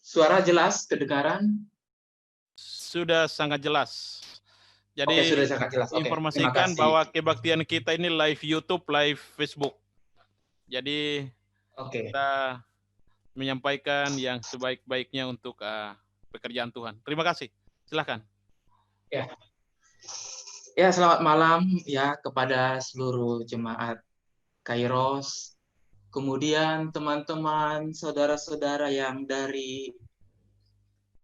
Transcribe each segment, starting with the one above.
Suara jelas, kedengaran? Sudah sangat jelas. Oke, Jadi sudah sangat jelas. Oke, terima informasikan kasih. bahwa kebaktian kita ini live YouTube, live Facebook. Jadi Oke, kita menyampaikan yang sebaik-baiknya untuk pekerjaan Tuhan. Terima kasih. Silakan. ya. Ya, selamat malam ya kepada seluruh jemaat Kairos. Kemudian teman-teman, saudara-saudara yang dari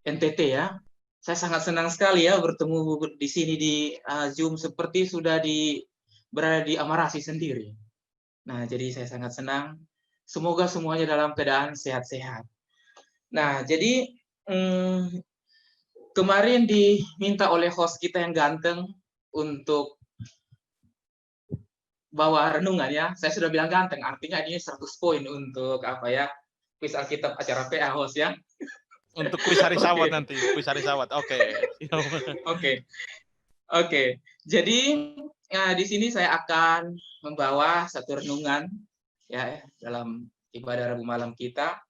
NTT ya. Saya sangat senang sekali ya bertemu di sini di Zoom seperti sudah berada di Amarasi sendiri. Nah, jadi saya sangat senang. Semoga semuanya dalam keadaan sehat-sehat. Nah, jadi kemarin diminta oleh host kita yang ganteng untuk bawa renungan ya. Saya sudah bilang ganteng, artinya ini 100 poin untuk apa ya? Kuis Alkitab acara PA host ya. Untuk kuis hari Sabat Oke. nanti, kuis hari Sabat. Oke. Oke. Oke. Jadi di sini saya akan membawa satu renungan ya dalam ibadah Rabu malam kita.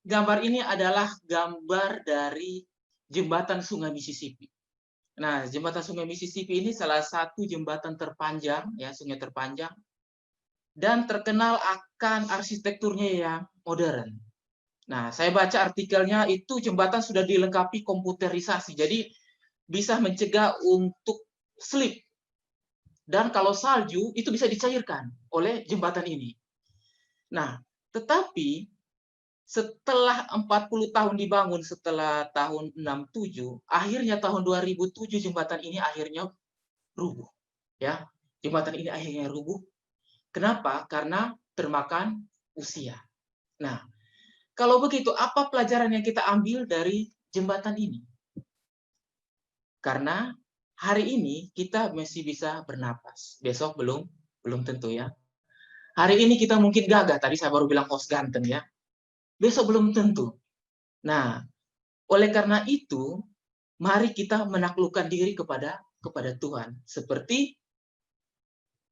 Gambar ini adalah gambar dari jembatan Sungai Mississippi. Nah, jembatan Sungai Mississippi ini salah satu jembatan terpanjang, ya, sungai terpanjang, dan terkenal akan arsitekturnya yang modern. Nah, saya baca artikelnya itu jembatan sudah dilengkapi komputerisasi, jadi bisa mencegah untuk slip. Dan kalau salju, itu bisa dicairkan oleh jembatan ini. Nah, tetapi setelah 40 tahun dibangun, setelah tahun 67, akhirnya tahun 2007 jembatan ini akhirnya rubuh. Ya, jembatan ini akhirnya rubuh. Kenapa? Karena termakan usia. Nah, kalau begitu, apa pelajaran yang kita ambil dari jembatan ini? Karena hari ini kita masih bisa bernapas, besok belum tentu ya. Hari ini kita mungkin gagah, tadi saya baru bilang host ganteng ya. Besok belum tentu. Nah, oleh karena itu, mari kita menaklukkan diri kepada Tuhan.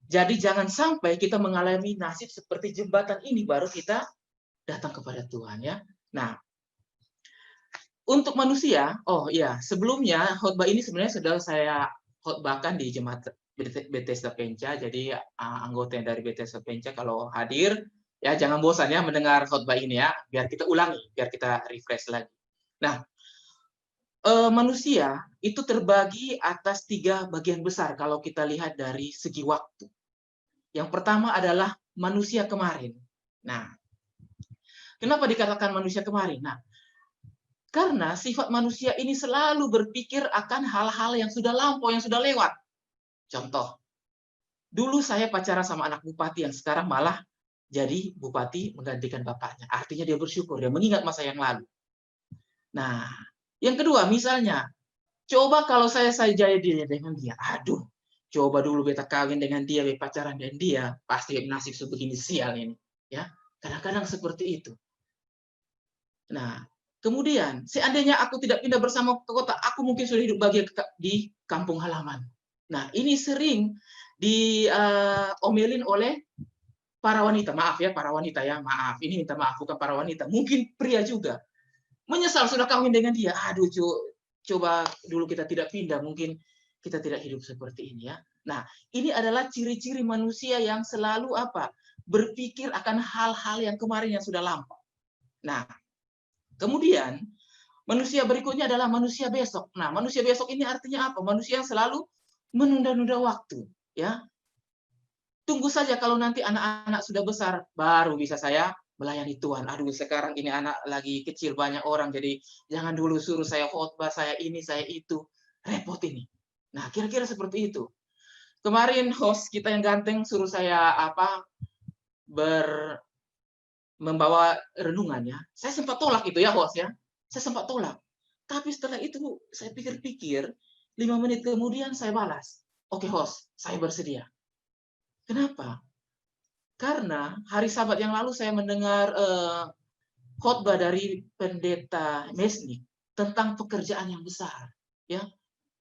Jadi jangan sampai kita mengalami nasib seperti jembatan ini baru kita datang kepada Tuhan ya. Nah, untuk manusia, oh ya, sebelumnya khotbah ini sebenarnya sudah saya khotbahkan di jemaat Bethesda Penca. Jadi anggota dari Bethesda Penca kalau hadir ya jangan bosan ya mendengar khotbah ini ya, biar kita ulangi, biar kita refresh lagi. Nah, manusia itu terbagi atas 3 bagian besar kalau kita lihat dari segi waktu. Yang pertama adalah manusia kemarin. Nah, kenapa dikatakan manusia kemarin? Nah, karena sifat manusia ini selalu berpikir akan hal-hal yang sudah lampau, yang sudah lewat. Contoh, dulu saya pacaran sama anak bupati yang sekarang malah jadi bupati menggantikan bapaknya. Artinya dia bersyukur, dia mengingat masa yang lalu. Nah, yang kedua misalnya, coba kalau saya jadi dengan dia, aduh, coba dulu beta kawin dengan dia, beta pacaran dengan dia, pasti nasib sebegini sial ini, ya. Kadang-kadang seperti itu. Nah, kemudian seandainya aku tidak pindah bersama ke kota, aku mungkin sudah hidup bahagia di kampung halaman. Nah, ini sering diomelin oleh para wanita. Maaf ya, para wanita ya, maaf. Ini minta maaf, bukan para wanita. Mungkin pria juga. Menyesal sudah kawin dengan dia. Aduh, coba dulu kita tidak pindah, mungkin kita tidak hidup seperti ini ya. Nah, ini adalah ciri-ciri manusia yang selalu apa? Berpikir akan hal-hal yang kemarin yang sudah lampau. Nah, kemudian manusia berikutnya adalah manusia besok. Nah, manusia besok ini artinya apa? Manusia yang selalu menunda-nunda waktu, ya. Tunggu saja kalau nanti anak-anak sudah besar, baru bisa saya melayani Tuhan. Aduh, sekarang ini anak lagi kecil, banyak orang, jadi jangan dulu suruh saya khotbah, saya ini, saya itu. Repot ini. Nah, kira-kira seperti itu. Kemarin host kita yang ganteng suruh saya membawa renungannya. Saya sempat tolak itu ya host ya. Saya sempat tolak. Tapi setelah itu saya pikir-pikir, 5 menit kemudian saya balas. Oke host, saya bersedia. Kenapa? Karena hari Sabat yang lalu saya mendengar khotbah dari pendeta Mesnik tentang pekerjaan yang besar. Ya,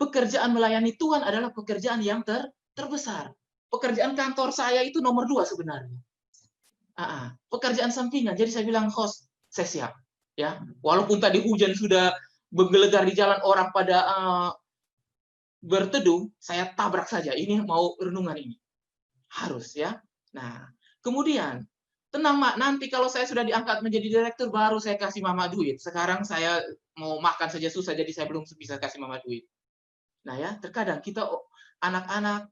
pekerjaan melayani Tuhan adalah pekerjaan yang terbesar. Pekerjaan kantor saya itu nomor 2 sebenarnya. Pekerjaan sampingan. Jadi saya bilang host, saya siap. Ya, walaupun tadi hujan sudah menggelegar di jalan, orang pada berteduh, saya tabrak saja. Ini mau renungan ini. Harus ya. Nah, kemudian tenang Mak, nanti kalau saya sudah diangkat menjadi direktur baru saya kasih Mama duit. Sekarang saya mau makan saja susah jadi saya belum bisa kasih Mama duit. Nah ya, terkadang kita anak-anak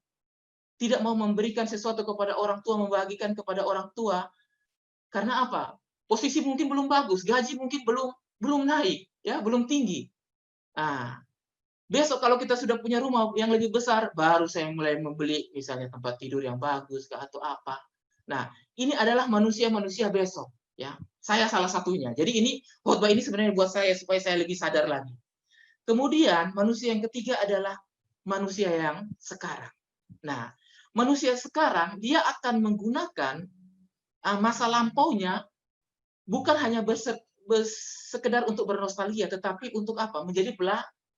tidak mau memberikan sesuatu kepada orang tua, membagikan kepada orang tua. Karena apa? Posisi mungkin belum bagus, gaji mungkin belum naik, ya, belum tinggi. Nah, besok kalau kita sudah punya rumah yang lebih besar, baru saya mulai membeli misalnya tempat tidur yang bagus atau apa. Nah, ini adalah manusia-manusia besok, ya. Saya salah satunya. Jadi ini khotbah ini sebenarnya buat saya supaya saya lebih sadar lagi. Kemudian manusia yang ketiga adalah manusia yang sekarang. Nah, manusia sekarang dia akan menggunakan masa lampaunya bukan hanya sekedar untuk bernostalgia, tetapi untuk apa? Menjadi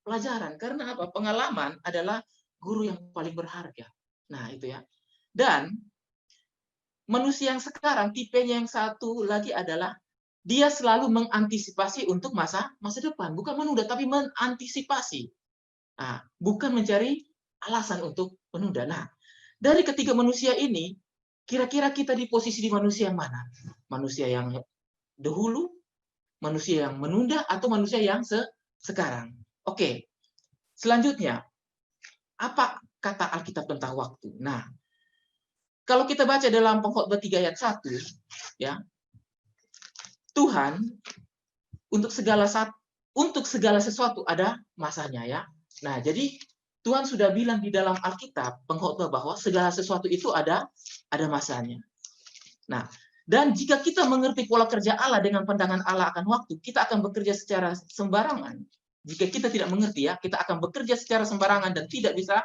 pelajaran. Karena apa? Pengalaman adalah guru yang paling berharga. Nah, itu ya. Dan manusia yang sekarang, tipenya yang satu lagi adalah dia selalu mengantisipasi untuk masa depan. Bukan menunda, tapi mengantisipasi. Nah, bukan mencari alasan untuk menunda. Nah, dari ketiga manusia ini, kira-kira kita di posisi di manusia yang mana? Manusia yang dahulu, manusia yang menunda, atau manusia yang sekarang? Oke, selanjutnya, apa kata Alkitab tentang waktu? Nah, kalau kita baca dalam Pengkhotbah 3 ayat 1, ya, Tuhan untuk segala sesuatu ada masanya, ya. Nah, jadi Tuhan sudah bilang di dalam Alkitab Pengkhotbah bahwa segala sesuatu itu ada masanya. Nah, dan jika kita mengerti pola kerja Allah dengan pandangan Allah akan waktu, kita akan bekerja secara sembarangan. Jika kita tidak mengerti, ya, kita akan bekerja secara sembarangan dan tidak bisa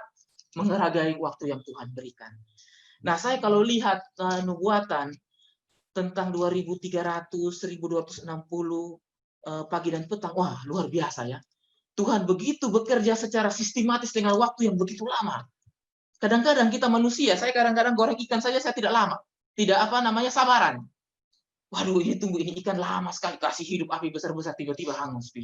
menghargai waktu yang Tuhan berikan. Nah, saya kalau lihat nubuatan tentang 2300, 1260 pagi dan petang, wah, luar biasa ya. Tuhan begitu bekerja secara sistematis dengan waktu yang begitu lama. Kadang-kadang kita manusia, saya kadang-kadang goreng ikan saja saya tidak lama. Tidak sabaran. Waduh, ini tunggu, ini ikan lama sekali, kasih hidup api besar-besar, tiba-tiba hangus.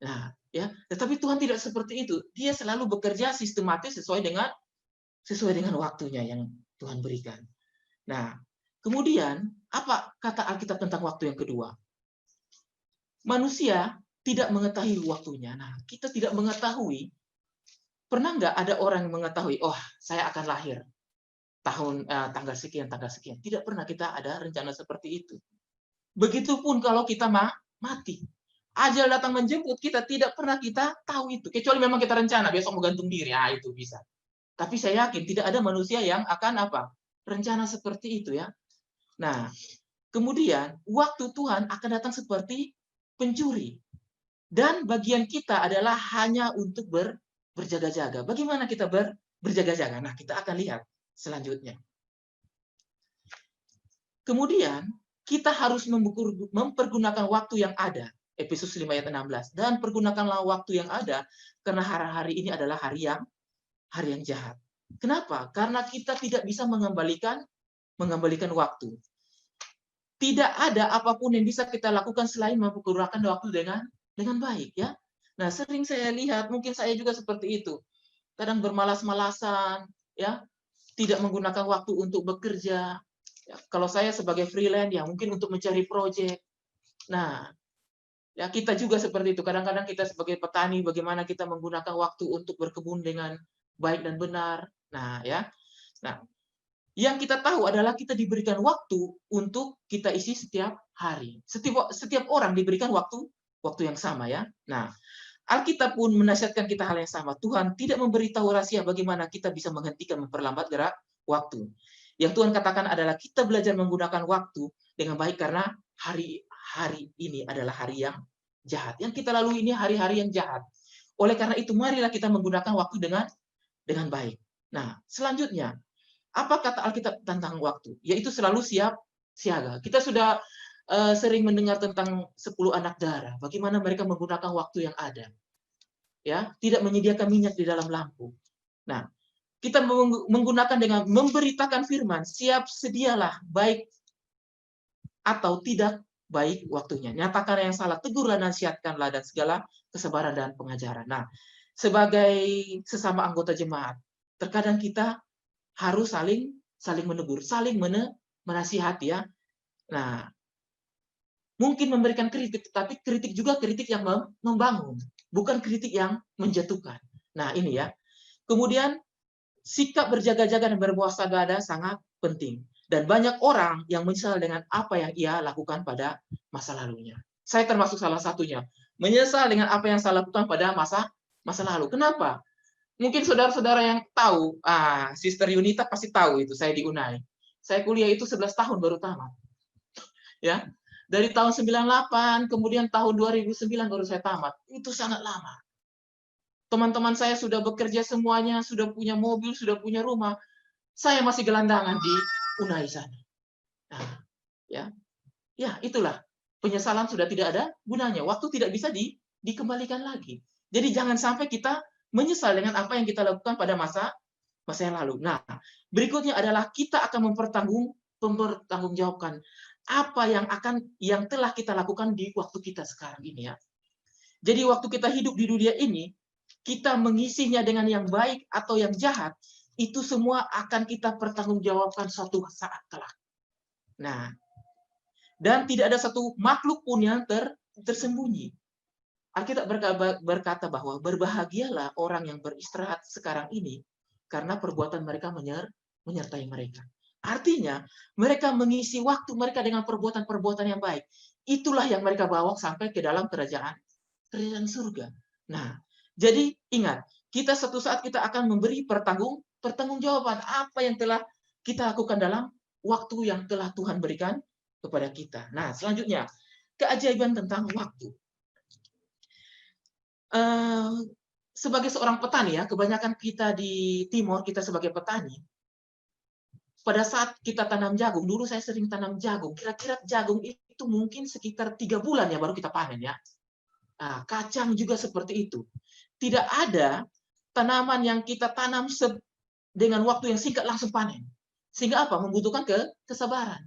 Nah, ya, tetapi Tuhan tidak seperti itu. Dia selalu bekerja sistematis sesuai dengan waktunya yang Tuhan berikan. Nah, kemudian apa kata Alkitab tentang waktu yang kedua? Manusia tidak mengetahui waktunya. Nah, kita tidak mengetahui. Pernah nggak ada orang yang mengetahui, oh, saya akan lahir tanggal sekian. Tidak pernah kita ada rencana seperti itu. Begitupun kalau kita mati. Ajal datang menjemput kita, tidak pernah kita tahu itu. Kecuali memang kita rencana, besok mau gantung diri. Itu bisa. Tapi saya yakin tidak ada manusia yang akan rencana seperti itu, ya. Nah, kemudian waktu Tuhan akan datang seperti pencuri. Dan bagian kita adalah hanya untuk berjaga-jaga. Bagaimana kita berjaga-jaga? Nah, kita akan lihat selanjutnya. Kemudian, kita harus mempergunakan waktu yang ada. Efesus 5 ayat 16. Dan pergunakanlah waktu yang ada, karena hari-hari ini adalah hari yang jahat. Kenapa? Karena kita tidak bisa mengembalikan waktu. Tidak ada apapun yang bisa kita lakukan selain mempergunakan waktu dengan baik, ya. Nah, sering saya lihat, mungkin saya juga seperti itu. Kadang bermalas-malasan, ya, tidak menggunakan waktu untuk bekerja. Ya, kalau saya sebagai freelance, ya mungkin untuk mencari proyek. Nah, ya kita juga seperti itu. Kadang-kadang kita sebagai petani, bagaimana kita menggunakan waktu untuk berkebun dengan baik dan benar. Nah, ya. Nah, yang kita tahu adalah kita diberikan waktu untuk kita isi setiap hari. Setiap orang diberikan waktu yang sama, ya. Nah, Alkitab pun menasihatkan kita hal yang sama. Tuhan tidak memberitahu rahasia bagaimana kita bisa menghentikan, memperlambat gerak waktu. Yang Tuhan katakan adalah kita belajar menggunakan waktu dengan baik karena hari ini adalah hari yang jahat. Yang kita lalui ini hari-hari yang jahat. Oleh karena itu, marilah kita menggunakan waktu dengan baik. Nah, selanjutnya, apa kata Alkitab tentang waktu? Yaitu selalu siaga. Kita sudah sering mendengar tentang 10 anak darah. Bagaimana mereka menggunakan waktu yang ada. Ya, tidak menyediakan minyak di dalam lampu. Nah, kita menggunakan dengan memberitakan firman, siap sedialah baik atau tidak baik waktunya. Nyatakan yang salah, tegurlah, nasihatkanlah, dan segala kesabaran dan pengajaran. Nah, sebagai sesama anggota jemaat, terkadang kita harus saling menegur, saling menasihati ya. Nah, mungkin memberikan kritik, tapi kritik juga kritik yang membangun, bukan kritik yang menjatuhkan. Nah, ini ya. Kemudian sikap berjaga-jaga dan berwaspada sangat penting. Dan banyak orang yang menyesal dengan apa yang ia lakukan pada masa lalunya. Saya termasuk salah satunya. Menyesal dengan apa yang saya lakukan pada masa lalu. Kenapa? Mungkin saudara-saudara yang tahu, Sister Yunita pasti tahu itu, saya di UNAI. Saya kuliah itu 11 tahun baru tamat. Ya, dari tahun 98, kemudian tahun 2009 baru saya tamat. Itu sangat lama. Teman-teman saya sudah bekerja semuanya, sudah punya mobil, sudah punya rumah. Saya masih gelandangan di UNAI sana. Nah, ya itulah. Penyesalan sudah tidak ada gunanya. Waktu tidak bisa dikembalikan lagi. Jadi jangan sampai kita menyesal dengan apa yang kita lakukan pada masa yang lalu. Nah, berikutnya adalah kita akan mempertanggungjawabkan apa yang telah kita lakukan di waktu kita sekarang ini ya. Jadi waktu kita hidup di dunia ini, kita mengisinya dengan yang baik atau yang jahat, itu semua akan kita pertanggungjawabkan suatu saat kelak. Nah, dan tidak ada satu makhluk pun yang tersembunyi. Alkitab berkata bahwa berbahagialah orang yang beristirahat sekarang ini karena perbuatan mereka menyertai mereka. Artinya, mereka mengisi waktu mereka dengan perbuatan-perbuatan yang baik. Itulah yang mereka bawa sampai ke dalam kerajaan surga. Nah, jadi ingat, kita suatu saat kita akan memberi pertanggungjawaban apa yang telah kita lakukan dalam waktu yang telah Tuhan berikan kepada kita. Nah, selanjutnya, keajaiban tentang waktu. Sebagai seorang petani ya, kebanyakan kita di Timur, kita sebagai petani, pada saat kita tanam jagung, dulu saya sering tanam jagung, kira-kira jagung itu mungkin sekitar 3 bulan ya baru kita panen ya. Nah, kacang juga seperti itu. Tidak ada tanaman yang kita tanam dengan waktu yang singkat langsung panen. Sehingga apa? Membutuhkan kesabaran.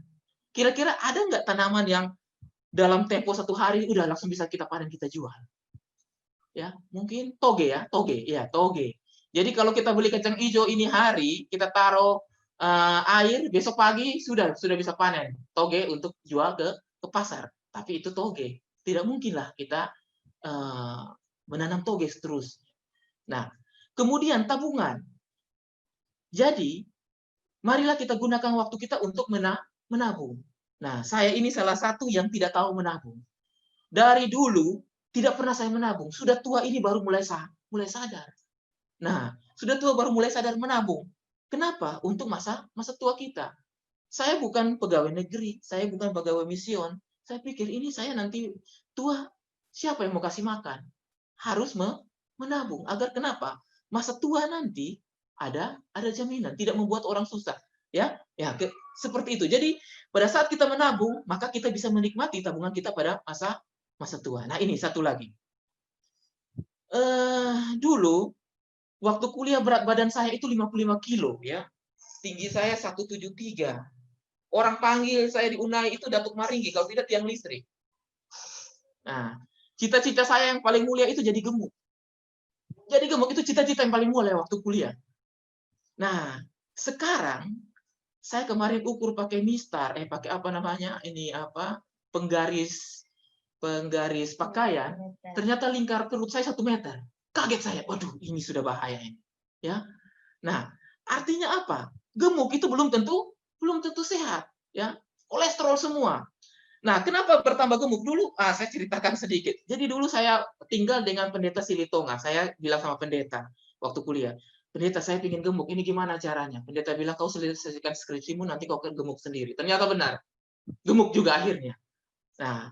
Kira-kira ada nggak tanaman yang dalam tempo 1 hari udah langsung bisa kita panen, kita jual? Ya, mungkin toge ya, toge. Jadi kalau kita beli kacang hijau ini hari, kita taruh air, besok pagi sudah bisa panen toge untuk jual ke pasar. Tapi itu toge. Tidak mungkinlah kita menanam toge terus. Nah, kemudian tabungan. Jadi, marilah kita gunakan waktu kita untuk menabung. Nah, saya ini salah satu yang tidak tahu menabung. Dari dulu, tidak pernah saya menabung. Sudah tua ini baru mulai sadar. Nah, sudah tua baru mulai sadar menabung. Kenapa? Untuk masa tua kita. Saya bukan pegawai negeri, saya bukan pegawai mision. Saya pikir ini saya nanti tua, siapa yang mau kasih makan? Harus menabung. Agar kenapa? Masa tua nanti ada jaminan, tidak membuat orang susah. Ya, seperti itu. Jadi pada saat kita menabung, maka kita bisa menikmati tabungan kita pada masa tua. Nah, ini satu lagi. Dulu waktu kuliah berat badan saya itu 55 kilo ya. Tinggi saya 173. Orang panggil saya di UNAI itu Datuk Maringgi, kalau tidak tiang listrik. Nah, cita-cita saya yang paling mulia itu jadi gemuk. Jadi gemuk itu cita-cita yang paling mulia waktu kuliah. Nah, sekarang saya kemarin ukur pakai mistar, pakai apa namanya? Ini apa? Penggaris pakaian. Ternyata lingkar perut saya 1 meter. Kaget saya. Waduh, ini sudah bahaya ini. Ya. Nah, artinya apa? Gemuk itu belum tentu sehat, ya. Kolesterol semua. Nah, kenapa bertambah gemuk dulu? Saya ceritakan sedikit. Jadi dulu saya tinggal dengan pendeta Silitonga. Saya bilang sama pendeta waktu kuliah, pendeta saya ingin gemuk, ini gimana caranya? Pendeta bilang, kau selesaikan skripsimu, nanti kau akan gemuk sendiri. Ternyata benar, gemuk juga akhirnya. Nah,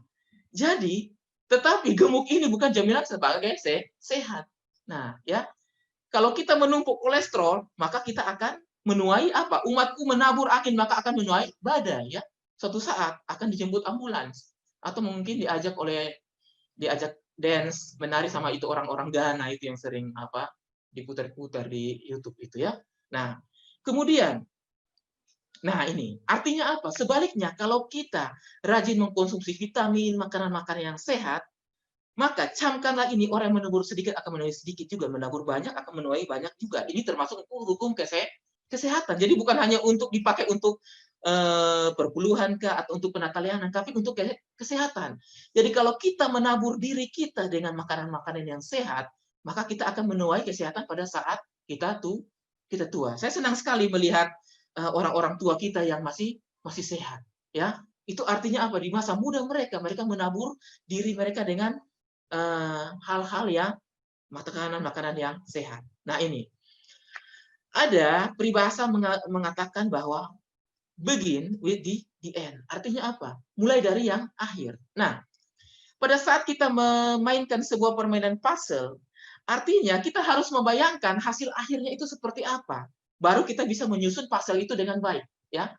jadi, tetapi gemuk ini bukan jaminan sebagai sehat. Nah, ya, kalau kita menumpuk kolesterol, maka kita akan menuai apa? Umatku menabur angin, maka akan menuai badai. Ya, suatu saat akan dijemput ambulans atau mungkin diajak dance, menari sama itu orang-orang Ghana itu yang sering diputar-putar di YouTube itu ya. Nah, kemudian Nah, ini artinya apa? Sebaliknya, kalau kita rajin mengkonsumsi vitamin, makanan-makanan yang sehat, maka camkanlah ini, orang yang menabur sedikit akan menuai sedikit juga, menabur banyak akan menuai banyak juga. Ini termasuk hukum kesehatan. Jadi bukan hanya untuk dipakai untuk perpuluhan kah, atau untuk penatalianan, tapi untuk kesehatan. Jadi kalau kita menabur diri kita dengan makanan-makanan yang sehat, maka kita akan menuai kesehatan pada saat kita tua. Saya senang sekali melihat orang-orang tua kita yang masih sehat, ya. Itu artinya apa? Di masa muda mereka menabur diri mereka dengan hal-hal yang makanan-makanan yang sehat. Nah, ini ada peribahasa mengatakan bahwa begin with the end. Artinya apa? Mulai dari yang akhir. Nah, pada saat kita memainkan sebuah permainan puzzle, artinya kita harus membayangkan hasil akhirnya itu seperti apa. Baru kita bisa menyusun puzzle itu dengan baik, ya.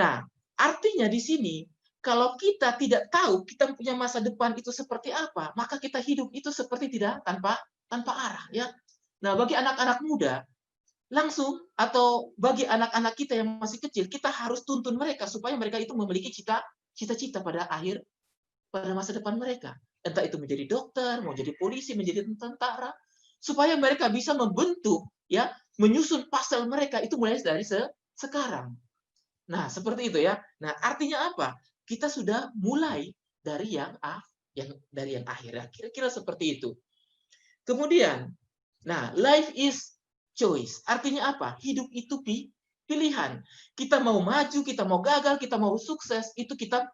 Nah, artinya di sini kalau kita tidak tahu kita punya masa depan itu seperti apa, maka kita hidup itu seperti tidak tanpa arah, ya. Nah, bagi anak-anak muda, langsung, atau bagi anak-anak kita yang masih kecil, kita harus tuntun mereka supaya mereka itu memiliki cita-cita pada masa depan mereka. Entah itu menjadi dokter, mau jadi polisi, menjadi tentara, supaya mereka bisa membentuk, ya, menyusun puzzle mereka itu mulai dari sekarang. Nah, seperti itu, ya. Nah, artinya apa? Kita sudah mulai dari yang akhir. Ya, kira-kira seperti itu. Kemudian, nah, life is choice. Artinya apa? Hidup itu pilihan. Kita mau maju, kita mau gagal, kita mau sukses, itu kita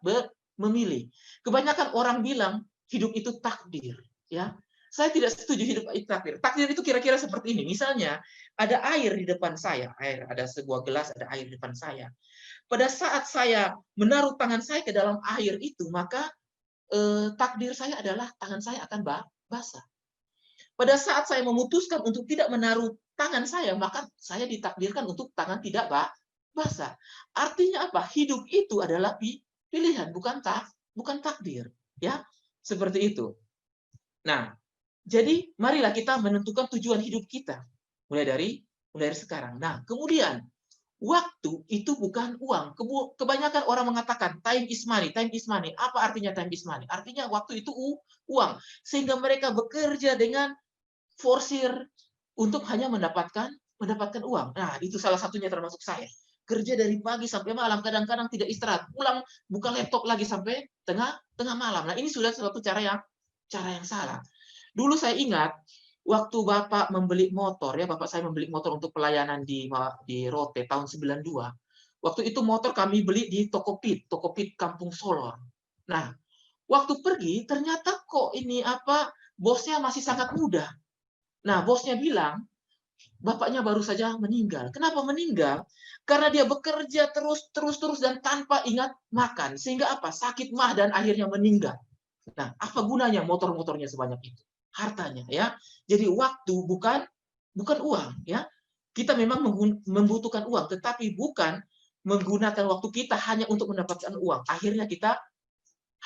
memilih. Kebanyakan orang bilang hidup itu takdir, ya. Saya tidak setuju hidup itu takdir. Takdir itu kira-kira seperti ini. Misalnya, ada air di depan saya, ada sebuah gelas, ada air di depan saya. Pada saat saya menaruh tangan saya ke dalam air itu, maka takdir saya adalah tangan saya akan basah. Pada saat saya memutuskan untuk tidak menaruh tangan saya, maka saya ditakdirkan untuk tangan tidak basah. Artinya apa? Hidup itu adalah pilihan, bukan takdir, ya. Seperti itu. Nah, jadi marilah kita menentukan tujuan hidup kita mulai dari sekarang. Nah, kemudian waktu itu bukan uang. Kebanyakan orang mengatakan time is money, time is money. Apa artinya time is money? Artinya waktu itu uang. Sehingga mereka bekerja dengan forsir untuk hanya mendapatkan uang. Nah, itu salah satunya termasuk saya. Kerja dari pagi sampai malam, kadang-kadang tidak istirahat. Pulang buka laptop lagi sampai tengah malam. Nah, ini sudah suatu cara yang salah. Dulu saya ingat waktu Bapak membeli motor, ya, Bapak saya membeli motor untuk pelayanan di Rote tahun 92. Waktu itu motor kami beli di Tokopit Kampung Solor. Nah, waktu pergi ternyata kok ini bosnya masih sangat muda. Nah, bosnya bilang bapaknya baru saja meninggal. Kenapa meninggal? Karena dia bekerja terus dan tanpa ingat makan. Sehingga sakit mah dan akhirnya meninggal. Nah, apa gunanya motor-motornya sebanyak itu? Hartanya, ya. Jadi waktu bukan uang, ya. Kita memang membutuhkan uang, tetapi bukan menggunakan waktu kita hanya untuk mendapatkan uang. Akhirnya kita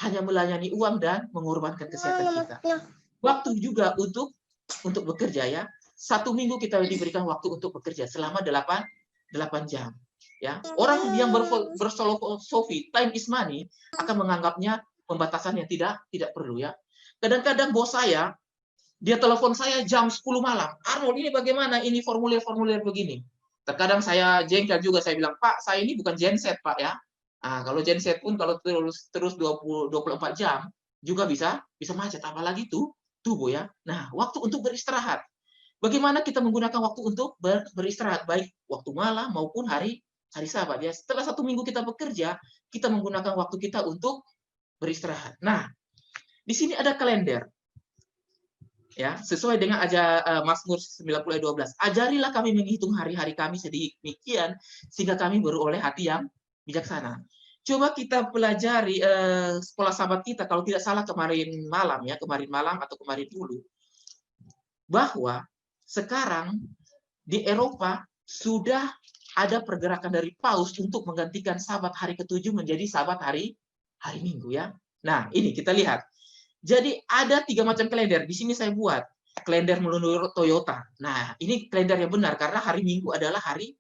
hanya melayani uang dan mengorbankan kesehatan kita. Waktu juga untuk bekerja, ya. 1 minggu kita diberikan waktu untuk bekerja selama 8 jam. Ya. Orang yang berfilosofi time is money akan menganggapnya pembatasan yang tidak perlu, ya. Kadang-kadang bos saya, dia telepon saya jam 10 malam. Arnold, ini bagaimana? Ini formulir begini. Terkadang saya jengkel juga, saya bilang, Pak, saya ini bukan genset, Pak, ya. Nah, kalau genset pun kalau terus 24 jam juga bisa macet, apalagi tubuh, ya. Nah, waktu untuk beristirahat. Bagaimana kita menggunakan waktu untuk beristirahat, baik waktu malam maupun hari Sabat, ya. Setelah 1 minggu kita bekerja, kita menggunakan waktu kita untuk beristirahat. Nah, di sini ada kalender, ya, sesuai dengan Mazmur 90:12. Ajarilah kami menghitung hari-hari kami sedemikian sehingga kami beroleh hati yang bijaksana. Coba kita pelajari sekolah Sabat kita, kalau tidak salah kemarin malam atau kemarin dulu, bahwa sekarang di Eropa sudah ada pergerakan dari Paus untuk menggantikan Sabat hari ke-7 menjadi Sabat hari Minggu, ya. Nah, ini kita lihat. Jadi ada 3 macam kalender. Di sini saya buat kalender menurut Toyota. Nah, ini kalender yang benar karena hari Minggu adalah hari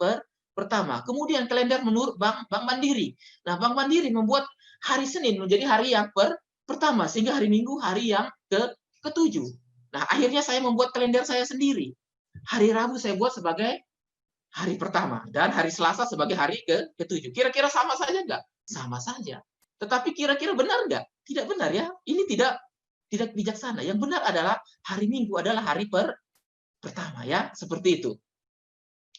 pertama. Kemudian kalender menurut Bank Mandiri. Nah, Bank Mandiri membuat hari Senin menjadi hari yang pertama, sehingga hari Minggu hari yang ketujuh. Nah, akhirnya saya membuat kalender saya sendiri. Hari Rabu saya buat sebagai hari pertama dan hari Selasa sebagai hari ketujuh. Kira-kira sama saja nggak? Sama saja. Tetapi kira-kira benar nggak? Tidak benar ya. Ini tidak bijaksana. Yang benar adalah hari Minggu adalah hari pertama ya, seperti itu.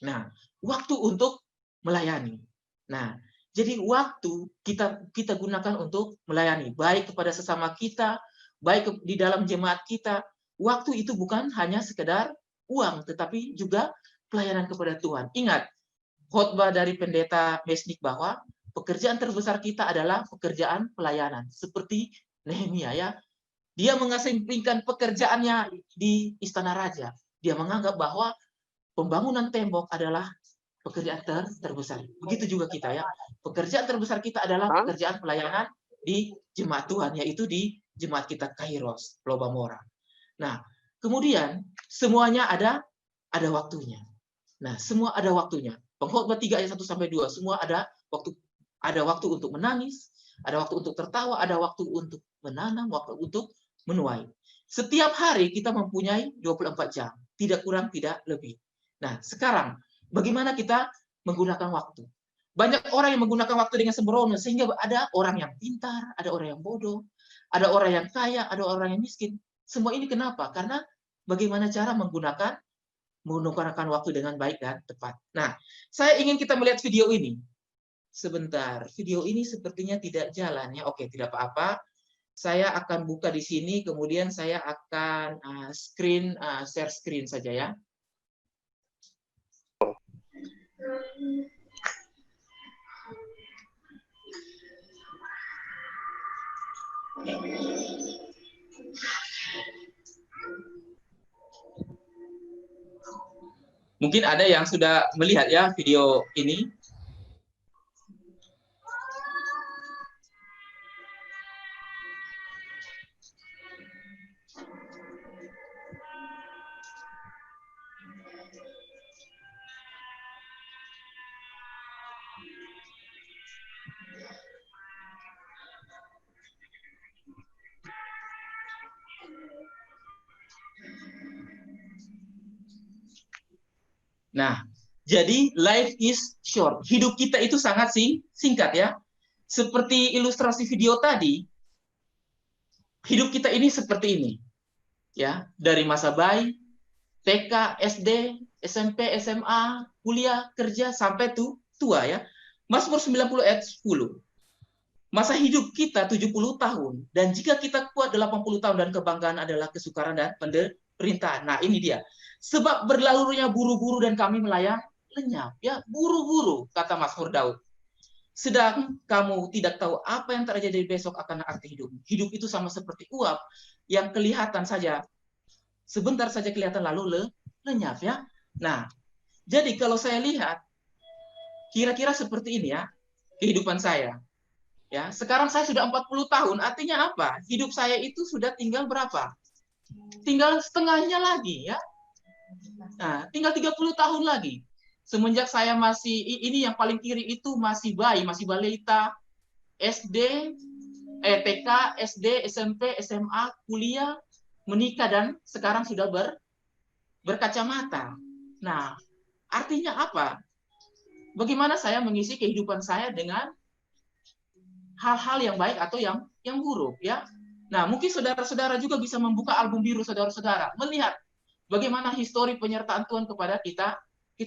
Nah, waktu untuk melayani. Nah, jadi waktu kita gunakan untuk melayani, baik kepada sesama kita, baik di dalam jemaat kita. Waktu itu bukan hanya sekedar uang, tetapi juga pelayanan kepada Tuhan. Ingat, khotbah dari pendeta Mesnik bahwa pekerjaan terbesar kita adalah pekerjaan pelayanan. Seperti Nehemia ya, dia mengesampingkan pekerjaannya di istana raja. Dia menganggap bahwa pembangunan tembok adalah pekerjaan terbesar. Begitu juga kita ya. Pekerjaan terbesar kita adalah pekerjaan pelayanan di jemaat Tuhan, yaitu di jemaat kita Kairos, Lobamora. Nah, kemudian semuanya ada waktunya. Nah, semua ada waktunya. Pengkhotbah 3 ayat 1 sampai 2, semua ada waktu. Ada waktu untuk menangis, ada waktu untuk tertawa, ada waktu untuk menanam, waktu untuk menuai. Setiap hari kita mempunyai 24 jam, tidak kurang, tidak lebih. Nah, sekarang bagaimana kita menggunakan waktu? Banyak orang yang menggunakan waktu dengan sembrono, sehingga ada orang yang pintar, ada orang yang bodoh, ada orang yang kaya, ada orang yang miskin. Semua ini kenapa? Karena bagaimana cara menggunakan waktu dengan baik dan tepat. Nah, saya ingin kita melihat video ini. Sebentar, video ini sepertinya tidak jalan ya. Oke, tidak apa-apa. Saya akan buka di sini, kemudian saya akan share screen saja ya. Mungkin ada yang sudah melihat ya video ini. Nah, jadi life is short. Hidup kita itu sangat singkat ya. Seperti ilustrasi video tadi, hidup kita ini seperti ini. Ya, dari masa bayi, TK, SD, SMP, SMA, kuliah, kerja sampai tua ya. Mazmur 90 ayat 10. Masa hidup kita 70 tahun, dan jika kita kuat 80 tahun dan kebanggaan adalah kesukaran dan penderitaan. Nah, ini dia. Sebab berlalunya buru-buru dan kami melayang lenyap. Ya, buru-buru, kata Mazmur Daud. Sedang kamu tidak tahu apa yang terjadi besok akan arti hidup. Hidup itu sama seperti uap yang kelihatan saja, sebentar saja kelihatan lalu lenyap ya. Nah, jadi kalau saya lihat, kira-kira seperti ini ya, kehidupan saya. Ya, sekarang saya sudah 40 tahun, artinya apa? Hidup saya itu sudah tinggal berapa? Tinggal setengahnya lagi ya. Nah, tinggal 30 tahun lagi. Semenjak saya masih, ini yang paling kiri itu masih bayi, masih balita, SD, TK, SD, SMP, SMA, kuliah, menikah, dan sekarang sudah berkacamata. Nah, artinya apa? Bagaimana saya mengisi kehidupan saya dengan hal-hal yang baik atau yang buruk ya. Nah, mungkin saudara-saudara juga bisa membuka album biru saudara-saudara, melihat bagaimana histori penyertaan Tuhan kepada kita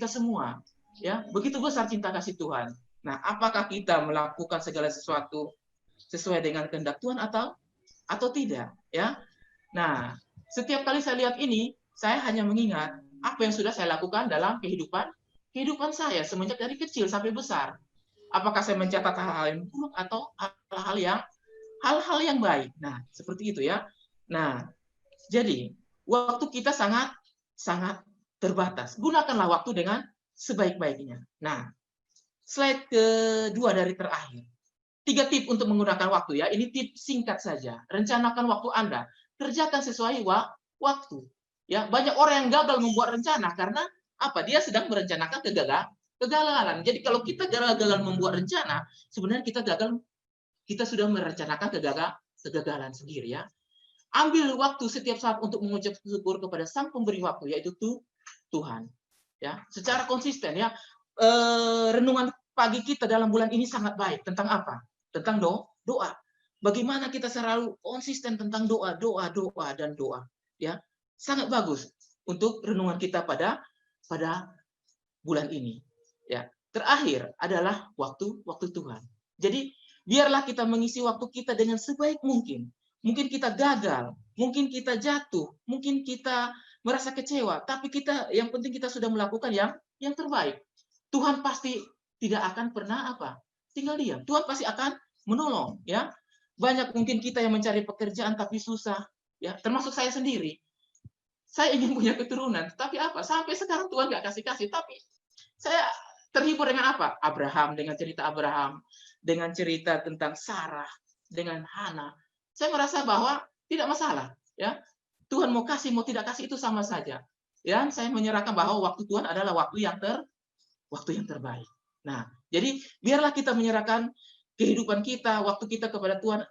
semua. Ya, begitu besar cinta kasih Tuhan. Nah, apakah kita melakukan segala sesuatu sesuai dengan kehendak Tuhan atau tidak? Ya. Nah, setiap kali saya lihat ini, saya hanya mengingat apa yang sudah saya lakukan dalam kehidupan saya semenjak dari kecil sampai besar. Apakah saya mencatat hal-hal yang buruk atau hal-hal yang baik? Nah, seperti itu ya. Nah, jadi waktu kita sangat terbatas. Gunakanlah waktu dengan sebaik-baiknya. Nah, slide kedua dari terakhir. 3 tips untuk menggunakan waktu ya. Ini tips singkat saja. Rencanakan waktu Anda. Kerjakan sesuai waktu. Ya, banyak orang yang gagal membuat rencana karena apa? Dia sedang merencanakan Kegagalan. Jadi kalau kita gagal membuat rencana, sebenarnya kita sudah merencanakan kegagalan sendiri ya. Ambil waktu setiap saat untuk mengucap syukur kepada Sang Pemberi waktu, yaitu Tuhan. Ya, secara konsisten ya. Renungan pagi kita dalam bulan ini sangat baik. Tentang apa? Tentang doa. Bagaimana kita selalu konsisten tentang doa, dan doa. Ya, sangat bagus untuk renungan kita pada bulan ini. Ya, terakhir adalah waktu Tuhan. Jadi biarlah kita mengisi waktu kita dengan sebaik mungkin. Mungkin kita gagal, mungkin kita jatuh, mungkin kita merasa kecewa, tapi yang penting kita sudah melakukan yang terbaik. Tuhan pasti tidak akan pernah tinggal diam. Tuhan pasti akan menolong, ya. Banyak mungkin kita yang mencari pekerjaan tapi susah, ya. Termasuk saya sendiri. Saya ingin punya keturunan, tapi sampai sekarang Tuhan nggak kasih. Tapi saya terhibur dengan apa? Abraham, dengan cerita Abraham, dengan cerita tentang Sarah, dengan Hana. Saya merasa bahwa tidak masalah, ya. Tuhan mau kasih, mau tidak kasih itu sama saja. Ya, saya menyerahkan bahwa waktu Tuhan adalah waktu yang terbaik. Nah, jadi biarlah kita menyerahkan kehidupan kita, waktu kita kepada Tuhan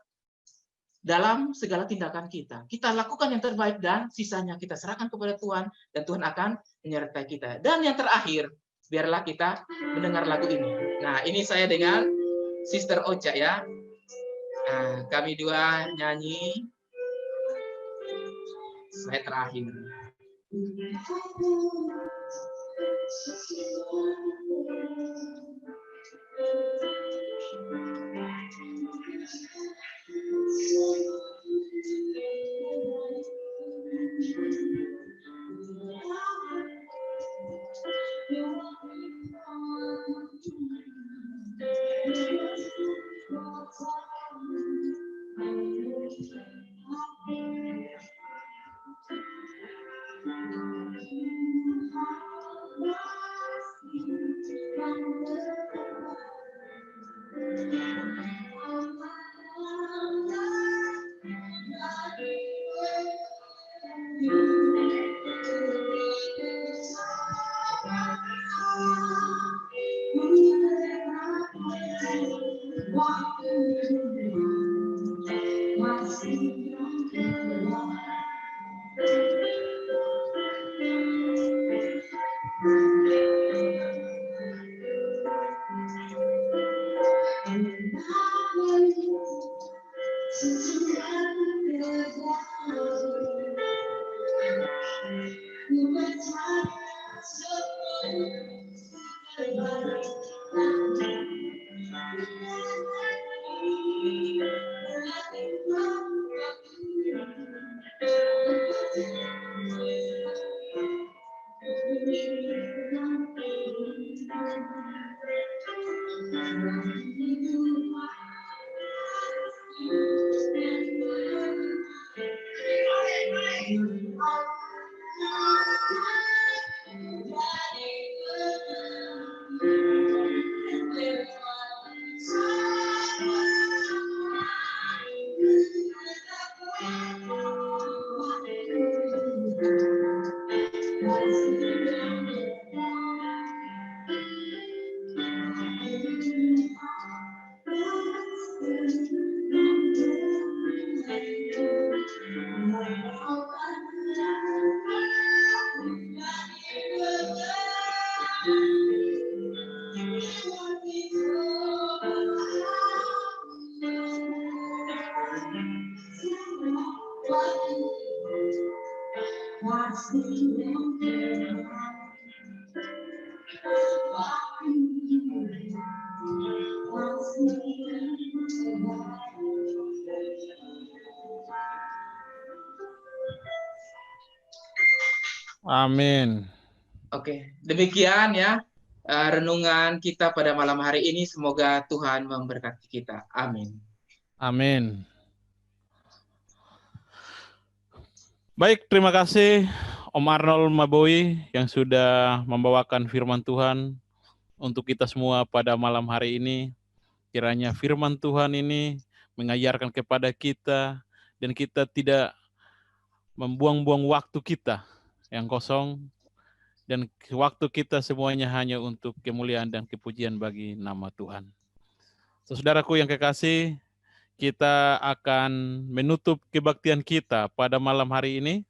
dalam segala tindakan kita. Kita lakukan yang terbaik dan sisanya kita serahkan kepada Tuhan dan Tuhan akan menyertai kita. Dan yang terakhir, biarlah kita mendengar lagu ini. Nah, ini saya dengan Sister Ocha ya. Nah, kami dua nyanyi. Saya terakhir. Amin. Oke, demikian ya renungan kita pada malam hari ini. Semoga Tuhan memberkati kita. Amin. Amin. Baik, terima kasih Om Arnold Mabowi yang sudah membawakan firman Tuhan untuk kita semua pada malam hari ini. Kiranya firman Tuhan ini mengajarkan kepada kita dan kita tidak membuang-buang waktu kita yang kosong, dan waktu kita semuanya hanya untuk kemuliaan dan kepujian bagi nama Tuhan. Saudaraku yang kekasih, kita akan menutup kebaktian kita pada malam hari ini